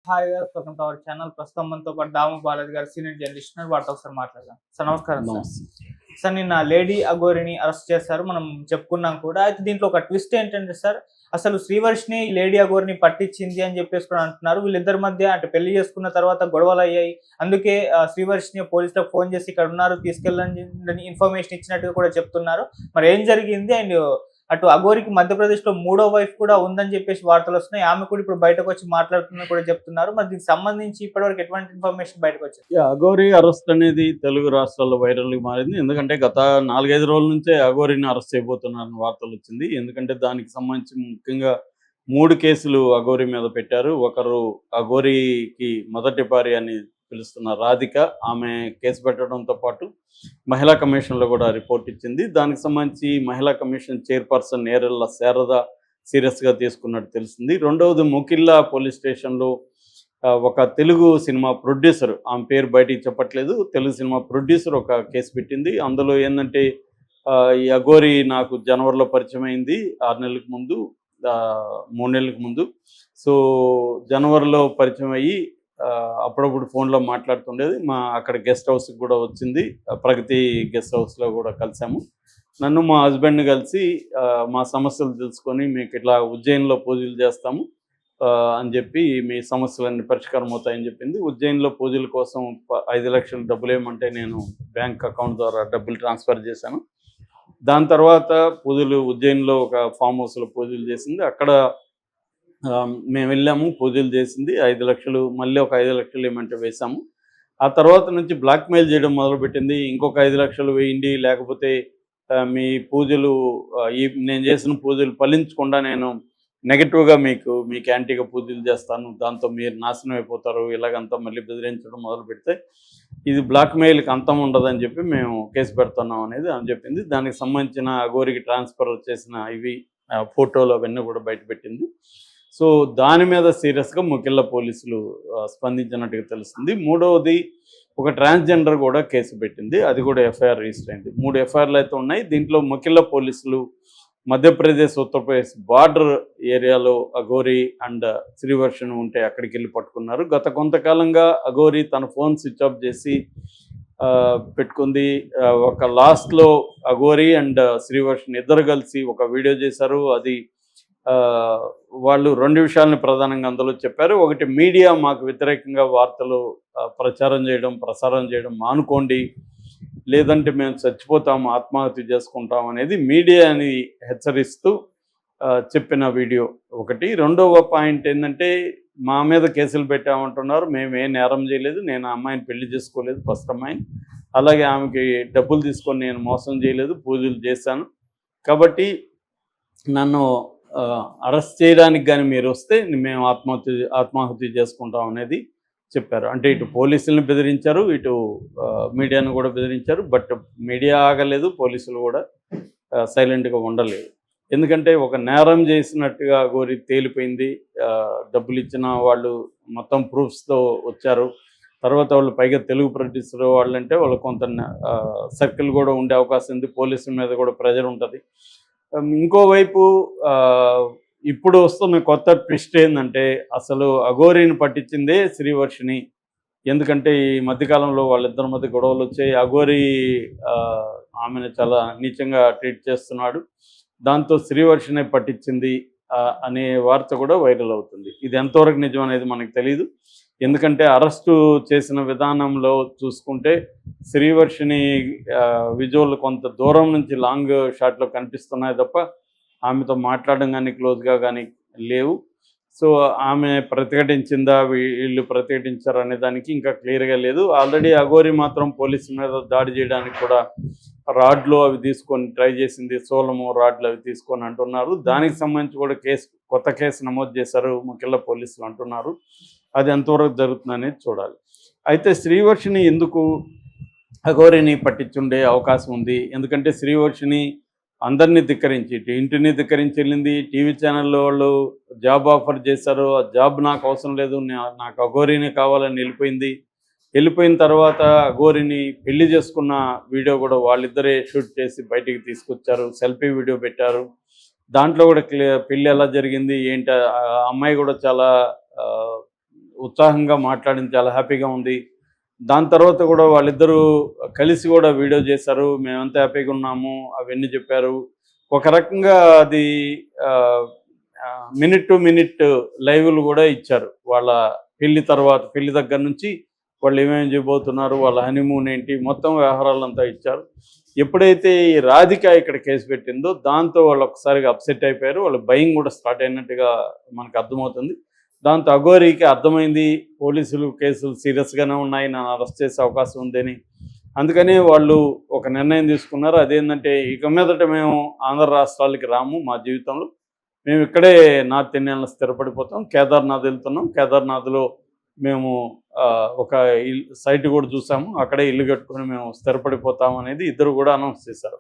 Hi గారు, welcome to our channel. ప్రస్తుతం మనతో పాటు దాము బాలాజీ గారు, సీనియర్ జర్నలిస్ట్ ఉన్నారు. వారితో ఒకసారి మాట్లాడదాం. సార్ నమస్కారం. సార్ నిన్న లేడీ అఘోరిని అరెస్ట్ చేశారు, మనం చెప్పుకున్నాం కూడా. అయితే దీంట్లో ఒక ట్విస్ట్ ఏంటంటే సార్, అసలు శ్రీవర్షిని లేడీ అఘోరిని పట్టించింది అని చెప్పేసి కూడా అంటున్నారు. వీళ్ళిద్దరి మధ్య అంటే పెళ్లి చేసుకున్న తర్వాత గొడవలు అయ్యాయి. అందుకే శ్రీవర్షిని పోలీసులకు ఫోన్ చేసి ఇక్కడ ఉన్నారు, తీసుకెళ్ళండి ఇన్ఫర్మేషన్ ఇచ్చినట్టుగా కూడా చెప్తున్నారు. మరి ఏం జరిగింది? అండ్ అటు అఘోరికి మధ్యప్రదేశ్‌లో మూడో వైఫ్ కూడా ఉందని చెప్పేసి వార్తలు వస్తున్నాయి. ఆమె కూడా ఇప్పుడు బయటకు వచ్చి మాట్లాడుతుందని కూడా చెప్తున్నారు. మరి దీనికి సంబంధించి ఇప్పటివరకు ఎటువంటి ఇన్ఫర్మేషన్ బయటకొచ్చింది? అఘోరి అరెస్ట్ అనేది తెలుగు రాష్ట్రాల్లో వైరల్‌గా మారింది. ఎందుకంటే గత 4, 5 రోజుల నుంచే అఘోరిని అరెస్ట్ చేయబోతున్నారని వార్తలు వచ్చింది. ఎందుకంటే దానికి సంబంధించి ముఖ్యంగా 3 కేసులు అఘోరి మీద పెట్టారు. ఒకరు అఘోరికి మొదటి భార్య అని పిలుస్తున్న రాధిక, ఆమె కేసు పెట్టడంతో పాటు మహిళా కమిషన్లో కూడా రిపోర్ట్ ఇచ్చింది. దానికి సంబంధించి మహిళా కమిషన్ చైర్పర్సన్ నేరెళ్ళ శారద సీరియస్గా తీసుకున్నట్టు తెలిసింది. రెండవది ముకిల్లా పోలీస్ స్టేషన్లో ఒక తెలుగు సినిమా ప్రొడ్యూసర్, ఆమె పేరు బయటికి చెప్పట్లేదు, తెలుగు సినిమా ప్రొడ్యూసర్ ఒక కేసు పెట్టింది. అందులో ఏంటంటే ఈ అఘోరి నాకు జనవరిలో పరిచయం అయింది, 6 నెలలకు ముందు, 3 నెలలకు ముందు. సో జనవరిలో పరిచయం అయ్యి అప్పుడప్పుడు ఫోన్లో మాట్లాడుతుండేది. అక్కడ గెస్ట్ హౌస్కి కూడా వచ్చింది, ప్రగతి గెస్ట్ హౌస్లో కూడా కలిసాము. నన్ను మా హస్బెండ్ని కలిసి మా సమస్యలు తెలుసుకొని మీకు ఇట్లా ఉజ్జయిన్లో పూజలు చేస్తాము అని చెప్పి, మీ సమస్యలన్నీ పరిష్కారం అవుతాయని చెప్పింది. ఉజ్జయిన్లో పూజల కోసం 5 లక్షలు డబ్బులు ఏమంటే నేను బ్యాంక్ అకౌంట్ ద్వారా డబ్బులు ట్రాన్స్ఫర్ చేశాను. దాని తర్వాత పూజలు ఉజ్జయిన్లో ఒక ఫామ్ హౌస్లో పూజలు చేసింది. అక్కడ మేము వెళ్ళాము, పూజలు చేసింది. 5 లక్షలు, మళ్ళీ ఒక 5 లక్షలు ఏమంటే వేశాము. ఆ తర్వాత నుంచి బ్లాక్మెయిల్ చేయడం మొదలుపెట్టింది. ఇంకొక 5 లక్షలు వేయండి, లేకపోతే మీ పూజలు నేను చేసిన పూజలు ఫలించకుండా నేను నెగటివ్గా మీకు యాంటీగా పూజలు చేస్తాను, దాంతో మీరు నాశనం అయిపోతారు, ఇలాగంతా మళ్ళీ బెదిరించడం మొదలు పెడితే ఇది బ్లాక్మెయిల్కి అంతం ఉండదని చెప్పి మేము కేసు పెడుతున్నాం అనేది అని చెప్పింది. దానికి సంబంధించిన అఘోరికి ట్రాన్స్ఫర్ చేసిన ఇవి ఫోటోలు అవన్నీ కూడా బయటపెట్టింది. సో దాని మీద సీరియస్గా ముకిల్లా పోలీసులు స్పందించినట్టుగా తెలుస్తుంది. మూడవది, ఒక ట్రాన్స్జెండర్ కూడా కేసు పెట్టింది, అది కూడా ఎఫ్ఐఆర్ రిజిస్టర్ అయింది. 3 ఎఫ్ఐఆర్లు అయితే ఉన్నాయి. దీంట్లో ముకిల్లా పోలీసులు మధ్యప్రదేశ్, ఉత్తరప్రదేశ్ బార్డర్ ఏరియాలో అఘోరి అండ్ శ్రీవర్షిని ఉంటే అక్కడికి వెళ్ళి పట్టుకున్నారు. గత కొంతకాలంగా అఘోరి తన ఫోన్ స్విచ్ ఆఫ్ చేసి పెట్టుకుంది. ఒక లాస్ట్లో అఘోరి అండ్ శ్రీవర్షిని ఇద్దరు కలిసి ఒక వీడియో చేశారు. అది వాళ్ళు 2 విషయాలను ప్రధానంగా అందులో చెప్పారు. ఒకటి, మీడియా మాకు వ్యతిరేకంగా వార్తలు ప్రసారం చేయడం మానుకోండి, లేదంటే మేము చచ్చిపోతాము, ఆత్మహత్య చేసుకుంటాం అనేది మీడియాని హెచ్చరిస్తూ చెప్పిన వీడియో ఒకటి. రెండవ పాయింట్ ఏంటంటే, మా మీద కేసులు పెట్టామంటున్నారు, మేము ఏ నేరం చేయలేదు, నేను ఆ అమ్మాయిని పెళ్లి చేసుకోలేదు, ఫస్ట్ అమ్మాయిని, అలాగే ఆమెకి డబ్బులు తీసుకొని నేను మోసం చేయలేదు, పూజలు చేశాను, కాబట్టి నన్ను అరెస్ట్ చేయడానికి కానీ మీరు వస్తే మేము ఆత్మహత్య చేసుకుంటాం అనేది చెప్పారు. అంటే ఇటు పోలీసులను బెదిరించారు, ఇటు మీడియాను కూడా బెదిరించారు. బట్ మీడియా ఆగలేదు, పోలీసులు కూడా సైలెంట్గా ఉండలేదు. ఎందుకంటే ఒక నేరం చేసినట్టుగా అఘోరి తేలిపోయింది. డబ్బులు ఇచ్చిన వాళ్ళు మొత్తం ప్రూఫ్స్తో వచ్చారు. తర్వాత వాళ్ళు పైగా తెలుగు ప్రొడ్యూసర్ వాళ్ళంటే వాళ్ళు కొంత సర్కిల్ కూడా ఉండే అవకాశం ఉంది, పోలీసుల మీద కూడా ప్రెజర్ ఉంటుంది. ఇంకోవైపు ఇప్పుడు వస్తున్న కొత్త ట్విస్ట్ ఏంటంటే, అసలు అఘోరిని పట్టించిందే శ్రీవర్షిని. ఎందుకంటే ఈ మధ్యకాలంలో వాళ్ళిద్దరి మధ్య గొడవలు వచ్చాయి. అఘోరి ఆమెను చాలా నీచంగా ట్రీట్ చేస్తున్నాడు, దాంతో శ్రీవర్షిని పట్టించింది అనే వార్త కూడా వైరల్ అవుతుంది. ఇది ఎంతవరకు నిజం అనేది మనకు తెలియదు. ఎందుకంటే అరెస్టు చేసిన విధానంలో చూసుకుంటే శ్రీవర్షిని విజువల్ కొంత దూరం నుంచి లాంగ్ షాట్లో కనిపిస్తున్నాయి తప్ప ఆమెతో మాట్లాడడం కానీ క్లోజ్గా కానీ లేవు. సో ఆమె ప్రతిఘటించిందా, వీళ్ళు ప్రతిఘటించారు అనే దానికి ఇంకా క్లియర్గా లేదు. ఆల్రెడీ అఘోరి మాత్రం పోలీసుల మీద దాడి చేయడానికి కూడా రాడ్లు అవి తీసుకొని ట్రై చేసింది, సోలము రాడ్లు అవి తీసుకొని అంటున్నారు. దానికి సంబంధించి కూడా కొత్త కేసు నమోదు చేశారు ముకిల్లా పోలీసులు అంటున్నారు. అది ఎంతవరకు జరుగుతుందనేది చూడాలి. అయితే శ్రీవర్షిని ఎందుకు అఘోరిని పట్టించుండే అవకాశం ఉంది? ఎందుకంటే శ్రీవర్షిని అందరినీ ధిక్కరించి, ఇంటిని ధిక్కరించి వెళ్ళింది. టీవీ ఛానల్లో వాళ్ళు జాబ్ ఆఫర్ చేశారు, ఆ జాబ్ నాకు అవసరం లేదు, నాకు అఘోరిని కావాలని వెళ్ళిపోయిన తర్వాత అఘోరిని పెళ్లి చేసుకున్న వీడియో కూడా వాళ్ళిద్దరే షూట్ చేసి బయటికి తీసుకొచ్చారు, సెల్ఫీ వీడియో పెట్టారు. దాంట్లో కూడా పెళ్ళి ఎలా జరిగింది ఏంటి, అమ్మాయి కూడా చాలా ఉత్సాహంగా మాట్లాడింది, చాలా హ్యాపీగా ఉంది. దాని తర్వాత కూడా వాళ్ళిద్దరూ కలిసి కూడా వీడియో చేశారు, మేమంతా హ్యాపీగా ఉన్నాము అవన్నీ చెప్పారు. ఒక రకంగా అది మినిట్ టు మినిట్ లైవ్లు కూడా ఇచ్చారు. వాళ్ళ పెళ్లి తర్వాత, పెళ్లి దగ్గర నుంచి వాళ్ళు ఏమేమి చేయబోతున్నారు, వాళ్ళ హనీమూన్ ఏంటి, మొత్తం వ్యవహారాలంతా ఇచ్చారు. ఎప్పుడైతే ఈ రాధిక ఇక్కడ కేసు పెట్టిందో దాంతో వాళ్ళు ఒకసారిగా అప్సెట్ అయిపోయారు. వాళ్ళ భయం కూడా స్టార్ట్ అయినట్టుగా మనకు అర్థమవుతుంది. దాంతో అఘోరికి అర్థమైంది పోలీసులు కేసులు సీరియస్గానే ఉన్నాయి, నన్ను అరెస్ట్ చేసే అవకాశం ఉందని. అందుకని వాళ్ళు ఒక నిర్ణయం తీసుకున్నారు. అదేంటంటే ఇక మీదట మేము ఆంధ్ర రాష్ట్రాలకి రాము, మా జీవితంలో మేము ఇక్కడే నార్త్ ఇండియాలో స్థిరపడిపోతాం, కేదార్నాథ్ వెళ్తున్నాం, కేదార్నాథ్లో మేము ఒక సైట్ కూడా చూసాము, అక్కడే ఇల్లు కట్టుకొని మేము స్థిరపడిపోతాం అనేది ఇద్దరు కూడా అనౌన్స్ చేశారు.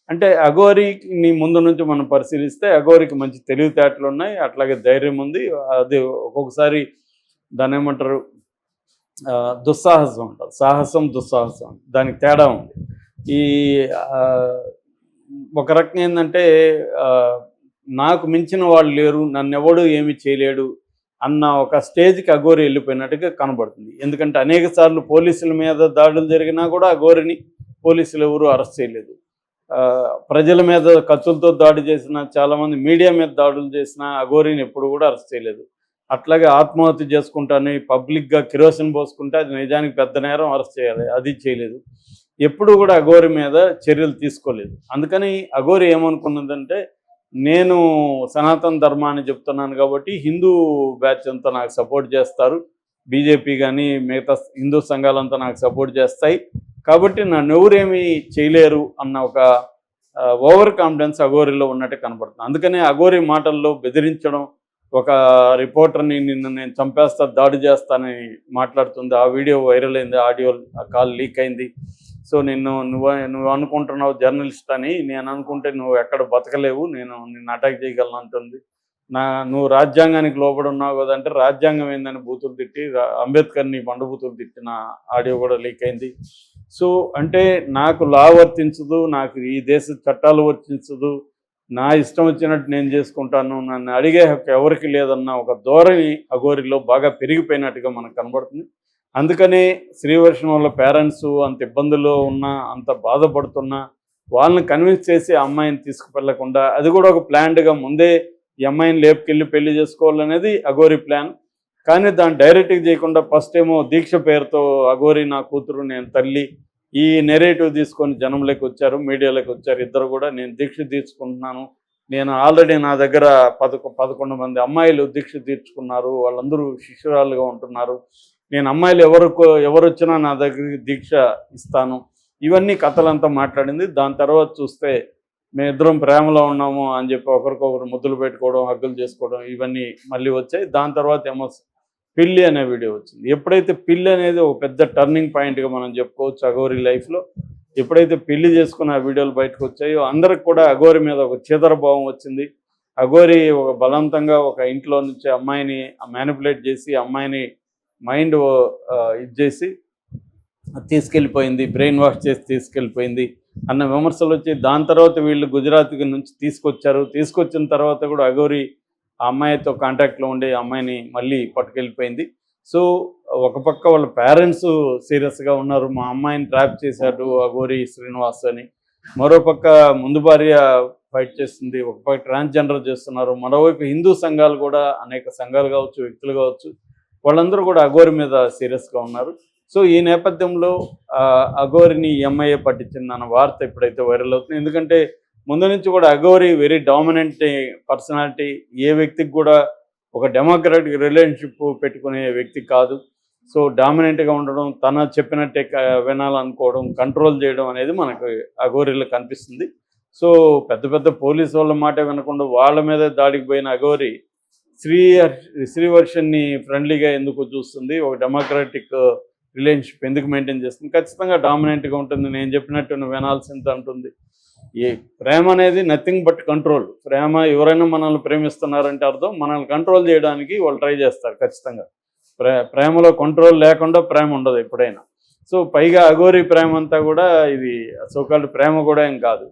అంటే అఘోరికి ముందు నుంచి మనం పరిశీలిస్తే అఘోరికి మంచి తెలివితేటలు ఉన్నాయి, అట్లాగే ధైర్యం ఉంది. అది ఒక్కొక్కసారి దాన్ని ఏమంటారు, దుస్సాహసం అంటారు, సాహసం దుస్సాహసం, దానికి తేడా ఉంది. ఈ ఒక రకం ఏంటంటే నాకు మించిన వాళ్ళు లేరు, నన్ను ఎవడు ఏమి చేయలేడు అన్న ఒక స్టేజ్కి అఘోరి వెళ్ళిపోయినట్టుగా కనబడుతుంది. ఎందుకంటే అనేక సార్లు పోలీసుల మీద దాడులు జరిగినా కూడా అఘోరిని పోలీసులు ఎవరు అరెస్ట్ చేయలేదు. ప్రజల మీద కత్తులతో దాడి చేసిన, చాలామంది మీడియా మీద దాడులు చేసిన అఘోరిని ఎప్పుడు కూడా అరెస్ట్ చేయలేదు. అట్లాగే ఆత్మహత్య చేసుకుంటాను పబ్లిక్గా కిరోసిన్ పోసుకుంటే అది నిజానికి పెద్ద నేరం, అరెస్ట్ చేయాలి, అది చేయలేదు. ఎప్పుడు కూడా అఘోరి మీద చర్యలు తీసుకోలేదు. అందుకని అఘోరి ఏమనుకున్నదంటే, నేను సనాతన ధర్మాన్ని చెప్తున్నాను కాబట్టి హిందూ బ్యాచ్ అంతా నాకు సపోర్ట్ చేస్తారు, బీజేపీ కానీ మిగతా హిందూ సంఘాలంతా నాకు సపోర్ట్ చేస్తాయి కాబట్టి నన్ను ఎవరేమీ చేయలేరు అన్న ఒక ఓవర్ కాన్ఫిడెన్స్ అఘోరిలో ఉన్నట్టు కనపడుతుంది. అందుకనే అఘోరి మాటల్లో బెదిరించడం, ఒక రిపోర్టర్ని నిన్ను నేను చంపేస్తా, దాడి చేస్తానని మాట్లాడుతుంది. ఆ వీడియో వైరల్ అయింది, ఆడియో కాల్ లీక్ అయింది. సో నువ్వు అనుకుంటున్నావు జర్నలిస్ట్ అని, నేను అనుకుంటే నువ్వు ఎక్కడ బతకలేవు, నిన్ను అటాక్ చేయగలను అంటుంది. నువ్వు రాజ్యాంగానికి లోబడి ఉన్నావు కదంటే రాజ్యాంగం ఏందని బూతులు తిట్టి, అంబేద్కర్ని బండబూతులు తిట్టిన ఆడియో కూడా లీక్ అయింది. సో అంటే నాకు లా వర్తించదు, నాకు ఈ దేశ చట్టాలు వర్తించదు, నా ఇష్టం వచ్చినట్టు నేను చేసుకుంటాను, నన్ను అడిగే హక్కు ఎవరికి లేదన్న ఒక ధోరణి అఘోరిలో బాగా పెరిగిపోయినట్టుగా మనకు కనబడుతుంది. అందుకనే శ్రీవర్షం వల్ల పేరెంట్స్ అంత ఇబ్బందుల్లో ఉన్నా, అంత బాధపడుతున్నా వాళ్ళని కన్విన్స్ చేసి అమ్మాయిని తీసుకువెళ్లకుండా, అది కూడా ఒక ప్లాన్డ్గా ముందే ఈ అమ్మాయిని లేపుకెళ్ళి పెళ్లి చేసుకోవాలనేది అఘోరి ప్లాన్. కానీ దాన్ని డైరెక్ట్గా చేయకుండా ఫస్ట్ ఏమో దీక్ష పేరుతో అఘోరి నా కూతురు, నేను తల్లి, ఈ నెరేటివ్ తీసుకొని జనంలోకి వచ్చారు, మీడియాలోకి వచ్చారు. ఇద్దరు కూడా నేను దీక్ష తీసుకుంటున్నాను, నేను ఆల్రెడీ నా దగ్గర 11 మంది అమ్మాయిలు దీక్ష తీర్చుకున్నారు, వాళ్ళందరూ శిష్యురాలుగా ఉంటున్నారు, నేను అమ్మాయిలు ఎవరు వచ్చినా నా దగ్గరికి దీక్ష ఇస్తాను, ఇవన్నీ కథలంతా మాట్లాడింది. దాని తర్వాత చూస్తే మేమిద్దరం ప్రేమలో ఉన్నాము అని చెప్పి ఒకరికొకరు ముద్దులు పెట్టుకోవడం, హగ్గులు చేసుకోవడం, ఇవన్నీ మళ్ళీ వచ్చాయి. దాని తర్వాత ఏమో పెళ్ళి అనే వీడియో వచ్చింది. ఎప్పుడైతే పెళ్ళి అనేది ఒక పెద్ద టర్నింగ్ పాయింట్గా మనం చెప్పుకోవచ్చు అఘోరి లైఫ్లో, ఎప్పుడైతే పెళ్లి చేసుకున్న ఆ వీడియోలు బయటకు వచ్చాయో అందరికి కూడా అఘోరి మీద ఒక చీదరభావం వచ్చింది. అఘోరి ఒక బలవంతంగా ఒక ఇంట్లో నుంచి అమ్మాయిని మ్యానిపులేట్ చేసి, అమ్మాయిని మైండ్ ఇది చేసి తీసుకెళ్ళిపోయింది, బ్రెయిన్ వాష్ చేసి తీసుకెళ్ళిపోయింది అన్న విమర్శలు వచ్చి, దాని తర్వాత వీళ్ళు గుజరాత్ నుంచి తీసుకొచ్చిన తర్వాత కూడా అఘోరి ఆ అమ్మాయితో కాంటాక్ట్లో ఉండి అమ్మాయిని మళ్ళీ పట్టుకెళ్ళిపోయింది. సో ఒక పక్క వాళ్ళ పేరెంట్స్ సీరియస్గా ఉన్నారు, మా అమ్మాయిని ట్రాప్ చేశాడు అఘోరి శ్రీనివాస్ అని. మరోపక్క ముందు భార్య ఫైట్ చేస్తుంది, ఒక పక్క ట్రాన్స్జెండర్ చేస్తున్నారు, మరోవైపు హిందూ సంఘాలు కూడా, అనేక సంఘాలు కావచ్చు, వ్యక్తులు కావచ్చు, వాళ్ళందరూ కూడా అఘోరి మీద సీరియస్గా ఉన్నారు. సో ఈ నేపథ్యంలో అఘోరిని ఎంఐఏ పట్టించిందన్న వార్త ఎప్పుడైతే వైరల్ అవుతుంది, ఎందుకంటే ముందు నుంచి కూడా అఘోరి వెరీ డామినెంట్ పర్సనాలిటీ, ఏ వ్యక్తికి కూడా ఒక డెమోక్రాటిక్ రిలేషన్షిప్ పెట్టుకునే వ్యక్తి కాదు. సో డామినెంట్గా ఉండడం, తన చెప్పినట్టే వినాలనుకోవడం, కంట్రోల్ చేయడం అనేది మనకు అఘోరిలో కనిపిస్తుంది. సో పెద్ద పెద్ద పోలీసు వాళ్ళ మాట వినకుండా వాళ్ళ మీద దాడికి పోయిన అఘోరి శ్రీవర్షన్ని ఫ్రెండ్లీగా ఎందుకు చూస్తుంది, ఒక డెమోక్రాటిక్ రిలేషన్షిప్ ఎందుకు మెయింటైన్ చేస్తుంది, ఖచ్చితంగా డామినెంట్గా ఉంటుంది, నేను చెప్పినట్టు నువ్వు వినాల్సింది అంటుంది. ఈ ప్రేమ అనేది నథింగ్ బట్ కంట్రోల్. ప్రేమ, ఎవరైనా మనల్ని ప్రేమిస్తున్నారంటే అర్థం మనల్ని కంట్రోల్ చేయడానికి వాళ్ళు ట్రై చేస్తారు ఖచ్చితంగా. ప్రేమలో కంట్రోల్ లేకుండా ప్రేమ ఉండదు ఎప్పుడైనా. సో పైగా అఘోరి ప్రేమ అంతా కూడా ఇది సోకాల్డ్ ప్రేమ కూడా ఏం కాదు.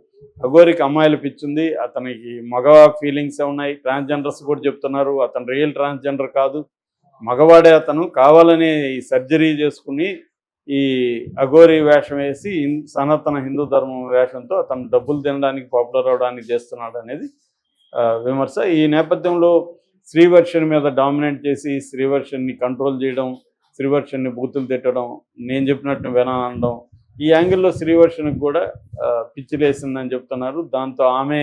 అఘోరికి అమ్మాయిలు పిచ్చింది, అతనికి మగ ఫీలింగ్స్ ఉన్నాయి, ట్రాన్స్జెండర్స్ కూడా చెప్తున్నారు అతను రియల్ ట్రాన్స్జెండర్ కాదు, మగవాడే అతను కావాలని ఈ సర్జరీ చేసుకుని ఈ అఘోరి వేషం వేసి సనాతన హిందూ ధర్మం వేషంతో అతను డబ్బులు తినడానికి పాపులర్ అవడానికి చేస్తున్నాడు అనేది విమర్శ. ఈ నేపథ్యంలో శ్రీవర్షిని మీద డామినేట్ చేసి శ్రీవర్షిని కంట్రోల్ చేయడం, శ్రీవర్షిని బూతులు తిట్టడం, నేను చెప్పినట్టు వినడం, ఈ యాంగిల్లో శ్రీవర్షినికి కూడా పిచ్చిలేసిందని చెప్తున్నారు. దాంతో ఆమె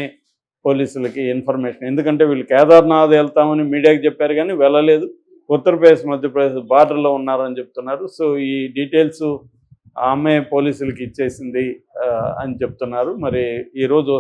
పోలీసులకి ఇన్ఫర్మేషన్, ఎందుకంటే వీళ్ళు కేదార్నాథ్ వెళ్తామని మీడియాకి చెప్పారు కానీ వెళ్ళలేదు, ఉత్తరప్రదేశ్ మధ్యప్రదేశ్ బార్డర్లో ఉన్నారని చెప్తున్నారు. సో ఈ డీటెయిల్స్ ఆమె పోలీసులకి ఇచ్చేసింది అని చెప్తున్నారు. మరి ఈరోజు